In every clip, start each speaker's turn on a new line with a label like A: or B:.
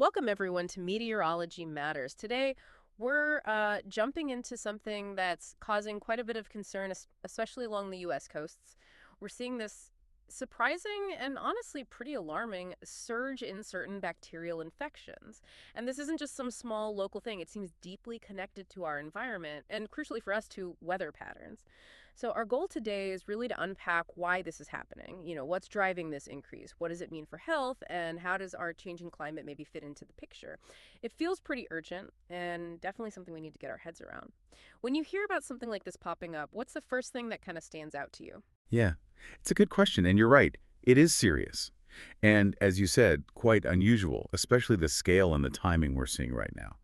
A: Welcome, everyone, to Meteorology Matters. Today, we're jumping into something that's causing quite a bit of concern, especially along the U.S. coasts. We're seeing this surprising and honestly pretty alarming surge in certain bacterial infections. And this isn't just some small local thing. It seems deeply connected to our environment and, crucially for us, to weather patterns. So our goal today is really to unpack why this is happening. What's driving this increase? What does it mean for health? And how does our changing climate maybe fit into the picture? It feels pretty urgent and definitely something we need to get our heads around. When you hear about something like this popping up, what's the first thing that kind of stands out to you?
B: Yeah, it's a good question, and you're right. It is serious. And as you said, quite unusual, especially the scale and the timing we're seeing right now.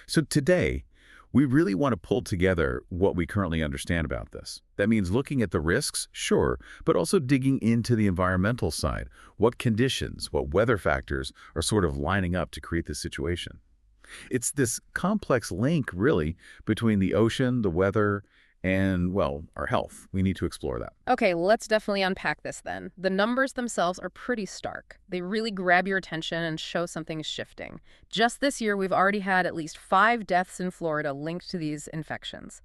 B: So today, we really want to pull together what we currently understand about this. That means looking at the risks, sure, but also digging into the environmental side. What conditions, what weather factors are sort of lining up to create this situation? It's this complex link, really, between the ocean, the weather, and, well, our health. We need to explore that.
A: Okay, let's definitely unpack this then. The numbers themselves are pretty stark. They really grab your attention and show something is shifting. Just this year, we've already had at least 5 deaths in Florida linked to these infections.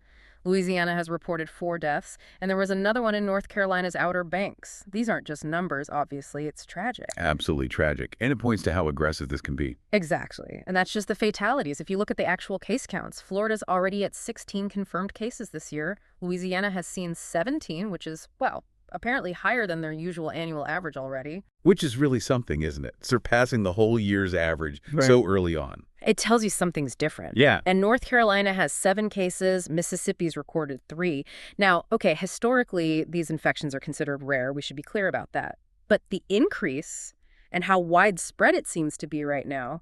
A: Louisiana has reported 4 deaths, and there was another one in North Carolina's Outer Banks. These aren't just numbers, obviously. It's tragic.
B: Absolutely tragic. And it points to how aggressive this can be.
A: Exactly. And that's just the fatalities. If you look at the actual case counts, Florida's already at 16 confirmed cases this year. Louisiana has seen 17, which is, well, apparently higher than their usual annual average already.
B: Which is really something, isn't it? Surpassing the whole year's average so early on.
A: It tells you something's different.
B: Yeah.
A: And North Carolina has 7 cases. Mississippi's recorded 3. Now, okay, historically, these infections are considered rare. We should be clear about that. But the increase and how widespread it seems to be right now,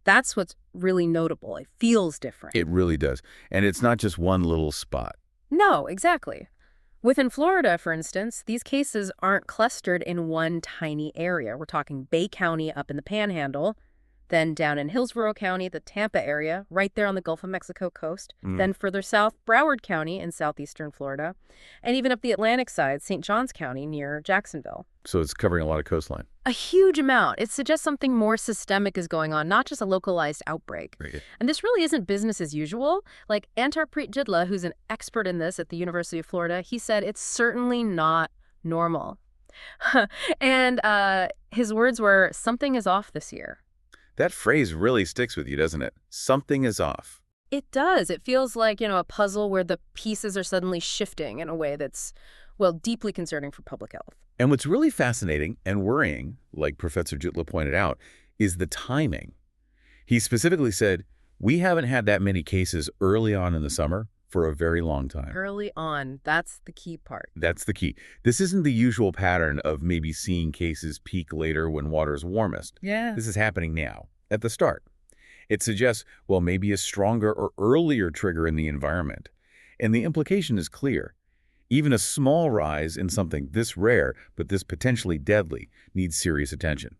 A: that's what's really notable. It feels different.
B: It really does. And it's not just one little spot.
A: No, exactly. Within Florida, for instance, these cases aren't clustered in one tiny area. We're talking Bay County up in the Panhandle, then down in Hillsborough County, the Tampa area, right there on the Gulf of Mexico coast, then further south, Broward County in southeastern Florida, and even up the Atlantic side, St. Johns County near Jacksonville.
B: So it's covering a lot of coastline.
A: A huge amount. It suggests something more systemic is going on, not just a localized outbreak.
B: Right.
A: And this really isn't business as usual. Like Antarpreet Jidla, who's an expert in this at the University of Florida, he said it's certainly not normal. And his words were, something is off this year.
B: That phrase really sticks with you, doesn't it? Something is off.
A: It does. It feels like, a puzzle where the pieces are suddenly shifting in a way that's, well, deeply concerning for public health.
B: And what's really fascinating and worrying, like Professor Jutla pointed out, is the timing. He specifically said, we haven't had that many cases early on in the summer for a very long time.
A: Early on, that's the key part.
B: That's the key. This isn't the usual pattern of maybe seeing cases peak later when water's warmest.
A: Yeah.
B: This is happening now, at the start. It suggests, well, maybe a stronger or earlier trigger in the environment. And the implication is clear. Even a small rise in something this rare, but this potentially deadly, needs serious attention.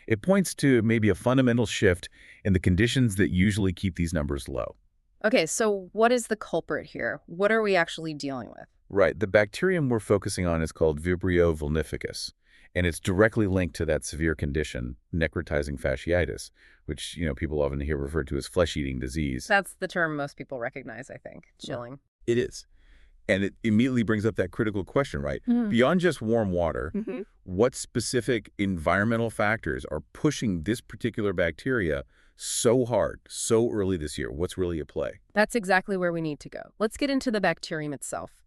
B: It points to maybe a fundamental shift in the conditions that usually keep these numbers low.
A: Okay, so what is the culprit here? What are we actually dealing with?
B: Right. The bacterium we're focusing on is called Vibrio vulnificus, and it's directly linked to that severe condition, necrotizing fasciitis, which, people often hear referred to as flesh-eating disease.
A: That's the term most people recognize, I think. Chilling.
B: It is. And it immediately brings up that critical question, right? Beyond just warm water, what specific environmental factors are pushing this particular bacteria so hard, so early this year? What's really at play?
A: That's exactly where we need to go. Let's get into the bacterium itself.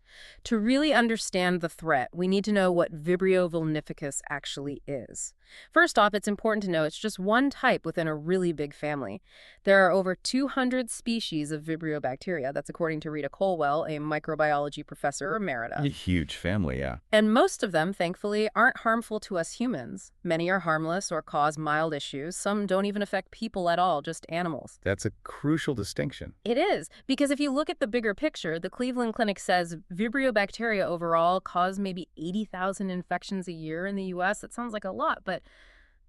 A: To really understand the threat, we need to know what Vibrio vulnificus actually is. First off, it's important to know it's just one type within a really big family. There are over 200 species of Vibrio bacteria. That's according to Rita Colwell, a microbiology professor emerita.
B: A huge family, yeah.
A: And most of them, thankfully, aren't harmful to us humans. Many are harmless or cause mild issues. Some don't even affect people at all, just animals.
B: That's a crucial distinction.
A: It is, because if you look at the bigger picture, the Cleveland Clinic says Vibrio bacteria overall cause maybe 80,000 infections a year in the U.S. That sounds like a lot, but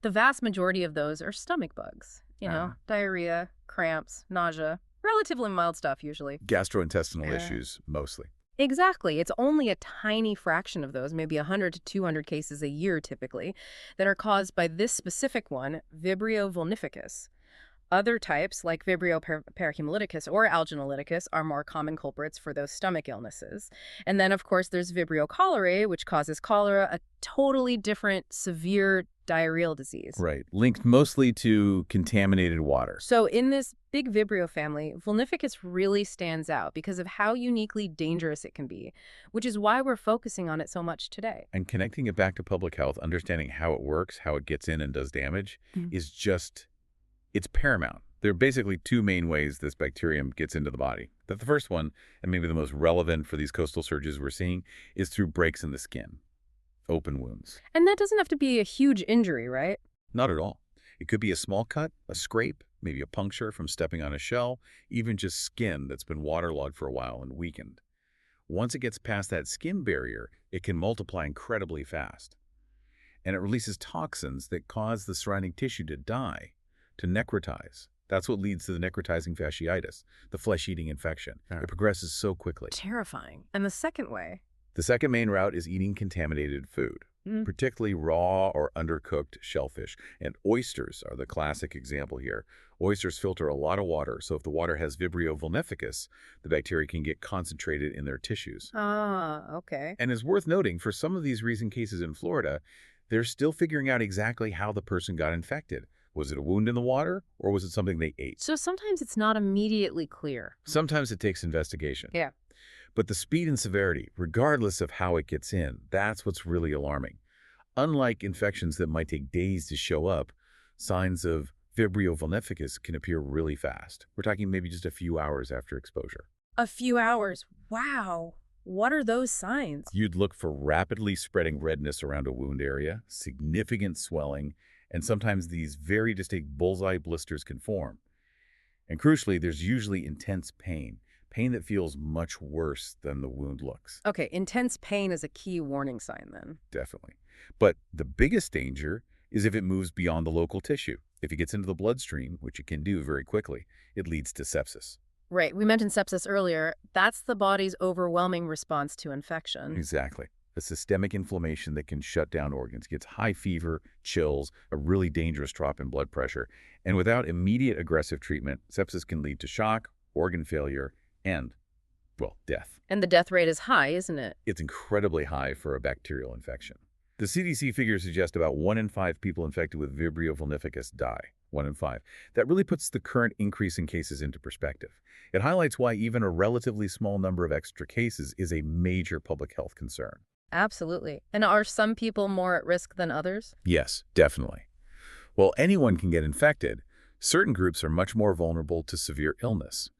A: the vast majority of those are stomach bugs. Diarrhea, cramps, nausea, relatively mild stuff usually.
B: Gastrointestinal issues, mostly.
A: Exactly. It's only a tiny fraction of those, maybe 100 to 200 cases a year typically, that are caused by this specific one, Vibrio vulnificus. Other types, like Vibrio parahemolyticus or alginolyticus, are more common culprits for those stomach illnesses. And then, of course, there's Vibrio cholerae, which causes cholera, a totally different, severe diarrheal disease.
B: Right. Linked mostly to contaminated water.
A: So in this big Vibrio family, vulnificus really stands out because of how uniquely dangerous it can be, which is why we're focusing on it so much today.
B: And connecting it back to public health, understanding how it works, how it gets in and does damage, is just, it's paramount. There are basically two main ways this bacterium gets into the body. The first one, and maybe the most relevant for these coastal surges we're seeing, is through breaks in the skin, open wounds.
A: And that doesn't have to be a huge injury, right?
B: Not at all. It could be a small cut, a scrape, maybe a puncture from stepping on a shell, even just skin that's been waterlogged for a while and weakened. Once it gets past that skin barrier, it can multiply incredibly fast. And it releases toxins that cause the surrounding tissue to die, to necrotize. That's what leads to the necrotizing fasciitis, the flesh-eating infection. It progresses so quickly.
A: Terrifying. And the second way?
B: The second main route is eating contaminated food, particularly raw or undercooked shellfish. And oysters are the classic example here. Oysters filter a lot of water, so if the water has Vibrio vulnificus, the bacteria can get concentrated in their tissues.
A: Ah, okay.
B: And it's worth noting, for some of these recent cases in Florida, they're still figuring out exactly how the person got infected. Was it a wound in the water, or was it something they ate?
A: So sometimes it's not immediately clear.
B: Sometimes it takes investigation.
A: Yeah.
B: But the speed and severity, regardless of how it gets in, that's what's really alarming. Unlike infections that might take days to show up, signs of Vibrio vulnificus can appear really fast. We're talking maybe just a few hours after exposure.
A: A few hours. Wow. What are those signs?
B: You'd look for rapidly spreading redness around a wound area, significant swelling, and sometimes these very distinct bullseye blisters can form. And crucially, there's usually intense pain that feels much worse than the wound looks.
A: Okay, intense pain is a key warning sign then.
B: Definitely. But the biggest danger is if it moves beyond the local tissue. If it gets into the bloodstream, which it can do very quickly, it leads to sepsis.
A: Right, we mentioned sepsis earlier. That's the body's overwhelming response to infection.
B: Exactly. A systemic inflammation that can shut down organs, gets high fever, chills, a really dangerous drop in blood pressure. And without immediate aggressive treatment, sepsis can lead to shock, organ failure, and, well, death.
A: And the death rate is high, isn't it?
B: It's incredibly high for a bacterial infection. The CDC figures suggest about 1 in 5 people infected with Vibrio vulnificus die. 1 in 5. That really puts the current increase in cases into perspective. It highlights why even a relatively small number of extra cases is a major public health concern.
A: Absolutely. And are some people more at risk than others?
B: Yes, definitely. While anyone can get infected, certain groups are much more vulnerable to severe illness.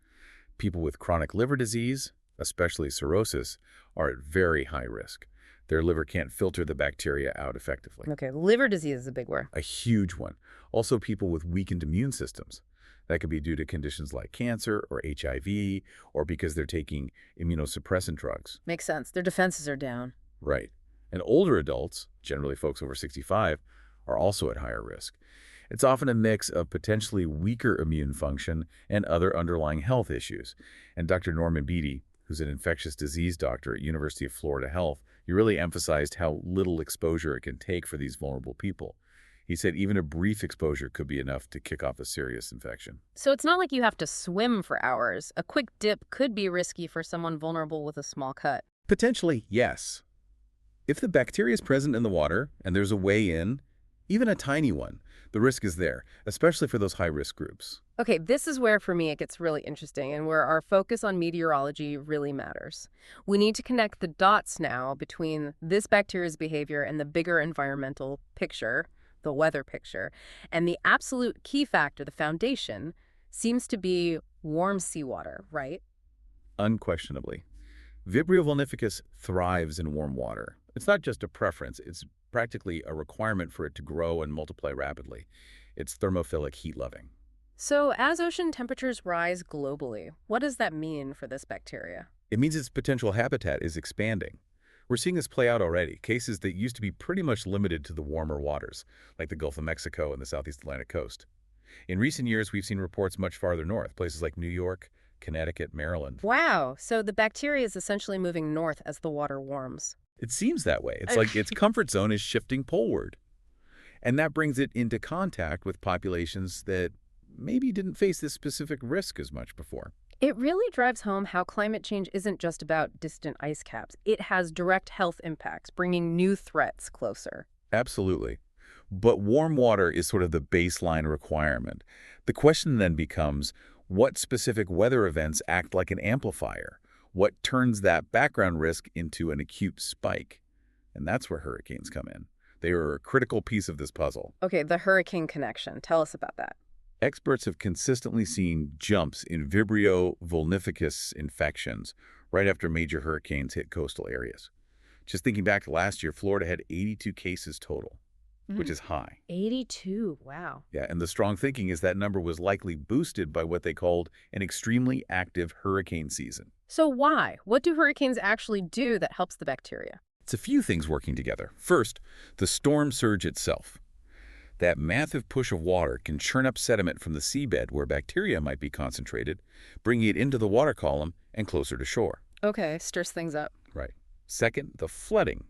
B: People with chronic liver disease, especially cirrhosis, are at very high risk. Their liver can't filter the bacteria out effectively.
A: Okay, liver disease is a big word.
B: A huge one. Also, people with weakened immune systems. That could be due to conditions like cancer or HIV, or because they're taking immunosuppressant drugs.
A: Makes sense. Their defenses are down.
B: Right. And older adults, generally folks over 65, are also at higher risk. It's often a mix of potentially weaker immune function and other underlying health issues. And Dr. Norman Beatty, who's an infectious disease doctor at University of Florida Health, he really emphasized how little exposure it can take for these vulnerable people. He said even a brief exposure could be enough to kick off a serious infection.
A: So it's not like you have to swim for hours. A quick dip could be risky for someone vulnerable with a small cut.
B: Potentially, yes. If the bacteria is present in the water and there's a way in, even a tiny one, the risk is there, especially for those high-risk groups.
A: Okay, this is where, for me, it gets really interesting and where our focus on meteorology really matters. We need to connect the dots now between this bacteria's behavior and the bigger environmental picture, the weather picture. And the absolute key factor, the foundation, seems to be warm seawater, right?
B: Unquestionably. Vibrio vulnificus thrives in warm water. It's not just a preference, it's practically a requirement for it to grow and multiply rapidly. It's thermophilic heat-loving.
A: So as ocean temperatures rise globally, what does that mean for this bacteria?
B: It means its potential habitat is expanding. We're seeing this play out already, cases that used to be pretty much limited to the warmer waters, like the Gulf of Mexico and the Southeast Atlantic coast. In recent years, we've seen reports much farther north, places like New York, Connecticut, Maryland.
A: Wow, so the bacteria is essentially moving north as the water warms.
B: It seems that way. It's like its comfort zone is shifting poleward. And that brings it into contact with populations that maybe didn't face this specific risk as much before.
A: It really drives home how climate change isn't just about distant ice caps. It has direct health impacts, bringing new threats closer.
B: Absolutely. But warm water is sort of the baseline requirement. The question then becomes, what specific weather events act like an amplifier? What turns that background risk into an acute spike? And that's where hurricanes come in. They are a critical piece of this puzzle.
A: Okay, the hurricane connection. Tell us about that.
B: Experts have consistently seen jumps in Vibrio vulnificus infections right after major hurricanes hit coastal areas. Just thinking back to last year, Florida had 82 cases total, which is high.
A: 82, wow.
B: Yeah, and the strong thinking is that number was likely boosted by what they called an extremely active hurricane season.
A: So why? What do hurricanes actually do that helps the bacteria?
B: It's a few things working together. First, the storm surge itself. That massive push of water can churn up sediment from the seabed where bacteria might be concentrated, bringing it into the water column and closer to shore.
A: Okay, stirs things up.
B: Right. Second, the flooding.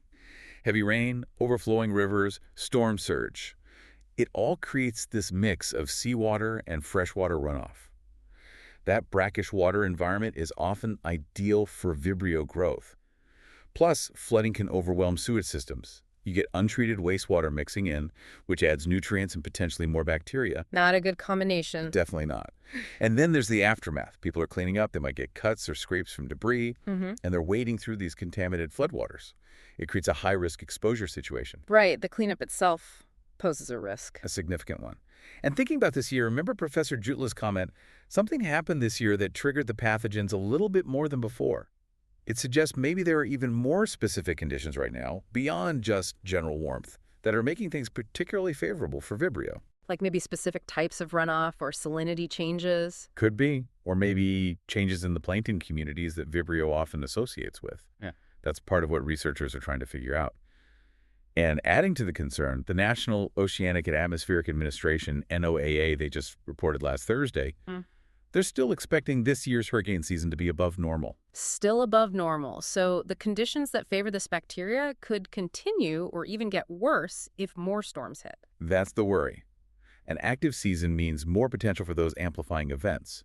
B: Heavy rain, overflowing rivers, storm surge. It all creates this mix of seawater and freshwater runoff. That brackish water environment is often ideal for Vibrio growth. Plus, flooding can overwhelm sewage systems. You get untreated wastewater mixing in, which adds nutrients and potentially more bacteria.
A: Not a good combination.
B: Definitely not. And then there's the aftermath. People are cleaning up. They might get cuts or scrapes from debris, and they're wading through these contaminated floodwaters. It creates a high-risk exposure situation.
A: Right, the cleanup itself poses a risk.
B: A significant one. And thinking about this year, remember Professor Jutla's comment, something happened this year that triggered the pathogens a little bit more than before. It suggests maybe there are even more specific conditions right now, beyond just general warmth, that are making things particularly favorable for Vibrio.
A: Like maybe specific types of runoff or salinity changes.
B: Could be. Or maybe changes in the plankton communities that Vibrio often associates with.
A: Yeah.
B: That's part of what researchers are trying to figure out. And adding to the concern, the National Oceanic and Atmospheric Administration, NOAA, they just reported last Thursday, they're still expecting this year's hurricane season to be above normal.
A: Still above normal. So the conditions that favor this bacteria could continue or even get worse if more storms hit.
B: That's the worry. An active season means more potential for those amplifying events.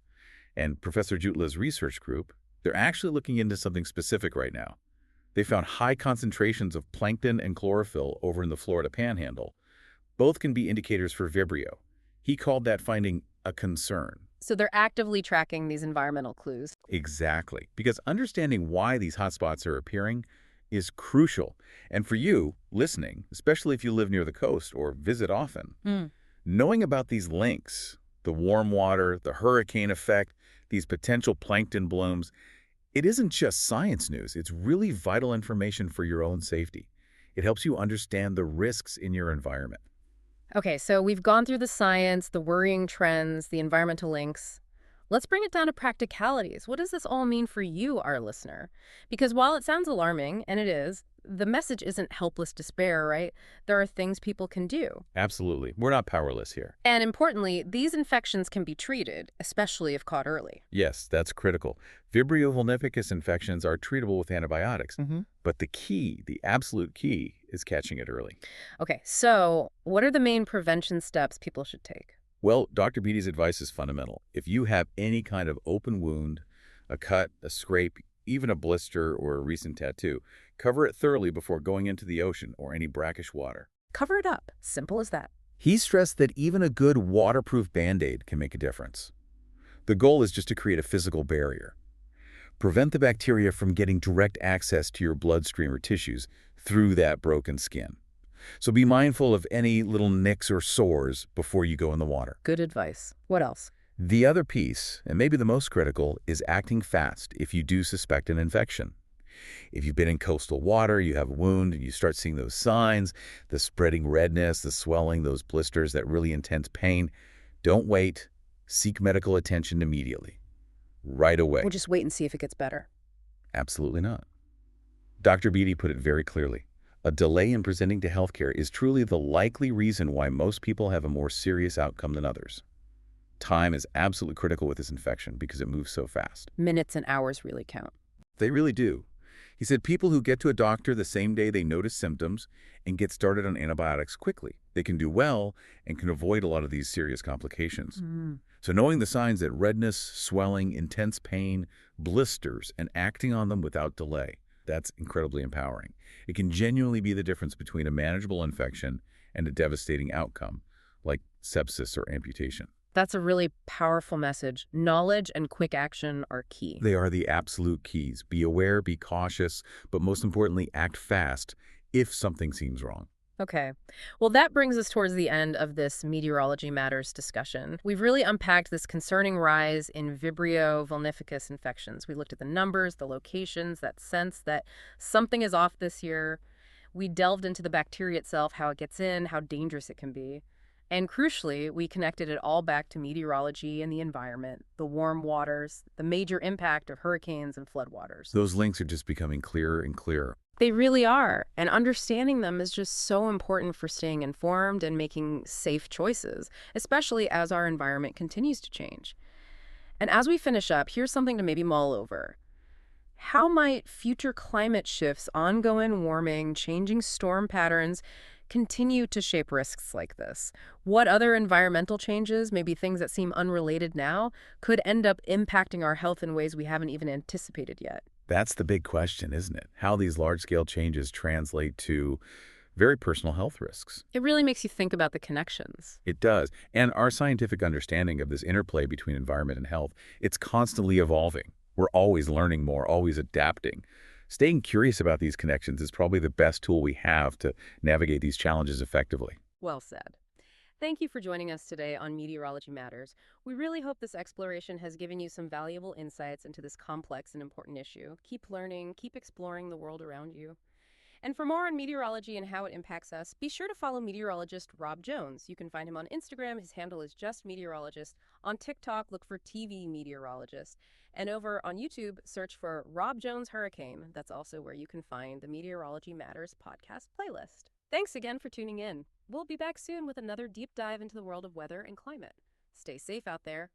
B: And Professor Jutla's research group, they're actually looking into something specific right now. They found high concentrations of plankton and chlorophyll over in the Florida Panhandle. Both can be indicators for Vibrio. He called that finding a concern.
A: So they're actively tracking these environmental clues.
B: Exactly, because understanding why these hotspots are appearing is crucial. And for you, listening, especially if you live near the coast or visit often, knowing about these links, the warm water, the hurricane effect, these potential plankton blooms, it isn't just science news. It's really vital information for your own safety. It helps you understand the risks in your environment.
A: Okay, so we've gone through the science, the worrying trends, the environmental links. Let's bring it down to practicalities. What does this all mean for you, our listener? Because while it sounds alarming, and it is, the message isn't helpless despair, right? There are things people can do.
B: Absolutely. We're not powerless here.
A: And importantly, these infections can be treated, especially if caught early.
B: Yes, that's critical. Vibrio vulnificus infections are treatable with antibiotics. But the key, the absolute key, is catching it early.
A: Okay, so what are the main prevention steps people should take?
B: Well, Dr. Beatty's advice is fundamental. If you have any kind of open wound, a cut, a scrape, even a blister or a recent tattoo, cover it thoroughly before going into the ocean or any brackish water.
A: Cover it up. Simple as that.
B: He stressed that even a good waterproof Band-Aid can make a difference. The goal is just to create a physical barrier. Prevent the bacteria from getting direct access to your bloodstream or tissues through that broken skin. So be mindful of any little nicks or sores before you go in the water.
A: Good advice. What else?
B: The other piece, and maybe the most critical, is acting fast if you do suspect an infection. If you've been in coastal water, you have a wound, and you start seeing those signs, the spreading redness, the swelling, those blisters, that really intense pain, don't wait. Seek medical attention immediately. Right away.
A: We'll just wait and see if it gets better.
B: Absolutely not. Dr. Beatty put it very clearly. A delay in presenting to healthcare is truly the likely reason why most people have a more serious outcome than others. Time is absolutely critical with this infection because it moves so fast.
A: Minutes and hours really count.
B: They really do. He said people who get to a doctor the same day they notice symptoms and get started on antibiotics quickly, they can do well and can avoid a lot of these serious complications.
A: Mm.
B: So knowing the signs that redness, swelling, intense pain, blisters, and acting on them without delay, that's incredibly empowering. It can genuinely be the difference between a manageable infection and a devastating outcome, like sepsis or amputation.
A: That's a really powerful message. Knowledge and quick action are key.
B: They are the absolute keys. Be aware, be cautious, but most importantly, act fast if something seems wrong.
A: Okay. Well, that brings us towards the end of this Meteorology Matters discussion. We've really unpacked this concerning rise in Vibrio vulnificus infections. We looked at the numbers, the locations, that sense that something is off this year. We delved into the bacteria itself, how it gets in, how dangerous it can be. And crucially, we connected it all back to meteorology and the environment, the warm waters, the major impact of hurricanes and floodwaters.
B: Those links are just becoming clearer and clearer.
A: They really are. And understanding them is just so important for staying informed and making safe choices, especially as our environment continues to change. And as we finish up, here's something to maybe mull over. How might future climate shifts, ongoing warming, changing storm patterns continue to shape risks like this? What other environmental changes, maybe things that seem unrelated now, could end up impacting our health in ways we haven't even anticipated yet?
B: That's the big question, isn't it? How these large-scale changes translate to very personal health risks.
A: It really makes you think about the connections.
B: It does. And our scientific understanding of this interplay between environment and health, it's constantly evolving. We're always learning more, always adapting. Staying curious about these connections is probably the best tool we have to navigate these challenges effectively.
A: Well said. Thank you for joining us today on Meteorology Matters. We really hope this exploration has given you some valuable insights into this complex and important issue. Keep learning, keep exploring the world around you. And for more on meteorology and how it impacts us, be sure to follow meteorologist Rob Jones. You can find him on Instagram. His handle is just meteorologist. On TikTok, look for TV meteorologist. And over on YouTube, search for Rob Jones Hurricane. That's also where you can find the Meteorology Matters podcast playlist. Thanks again for tuning in. We'll be back soon with another deep dive into the world of weather and climate. Stay safe out there.